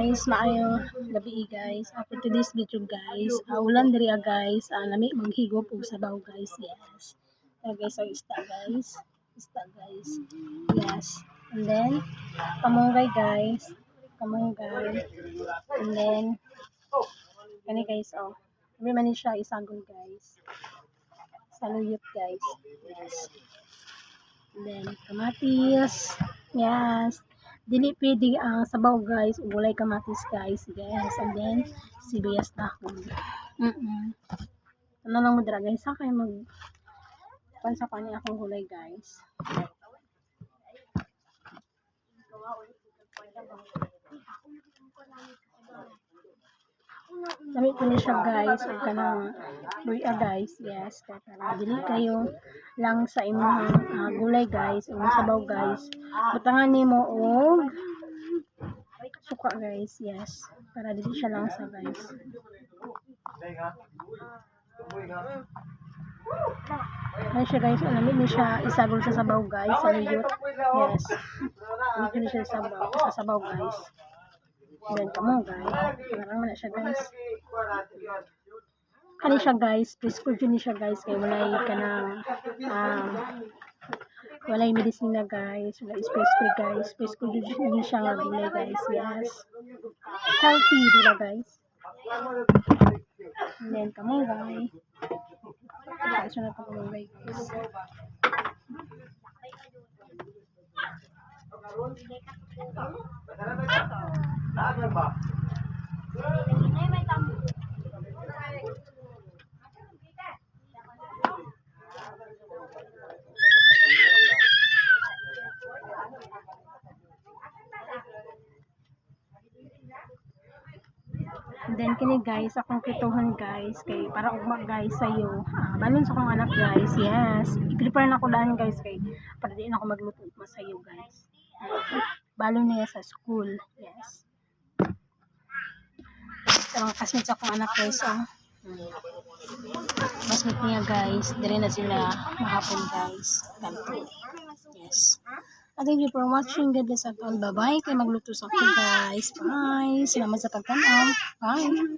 guys, maayo gabi guys. After today's video guys, ulan diri guys. Lami maghigop og sabaw guys. Yes. Guys, so ista guys. Ista guys. Yes. And then kamunggay guys. Kamunggay. And then kani guys oh. May man siya isagol guys. Saluyot guys. Yes. And then kamatis. Yes. Dili pwede ang sabaw guys, gulay kamatis guys. Yes, and then sibuyas dahon. Ano lang mo dira guys, sa kayo mag pansa pa niya akong gulay guys. Dami po niya siya guys, o kanang luya guys. Yes, kaya dili kayo lang sa imong gulay guys, imong sabaw guys. Butangan nimo og suka guys. Yes, para dili siya lang sa guys. Ay siya guys, alamig ni siya isagol sa sabaw guys, sa liyot. Yes. Alamig ni siya sa sabaw guys. Then kamo guys, parang na siya guys. Kani siya guys, prescription ni siya guys, kay walay kanang walay medicine na guys, walay spray guys, prescription ni siya nga gulay guys. Yes, healthy dila guys. And then kamo guys, guys na pa kamo guys. And then kini guys, akong kituhan guys, kay para ugma guys sayo. Balon sa akong anak guys. Yes, i-prepare na ko daan guys, kay para di na ako magluto ugma sayo guys. Balon niya sa school. Yes. Ang kasmit sa akong anak guys, kasmit niya guys, dire na sila mahapon guys. Yes. Thank you for watching. God bless us all. Bye-bye. Kay magluto sa ako guys. Bye. Salamat sa pagtanaw. Bye.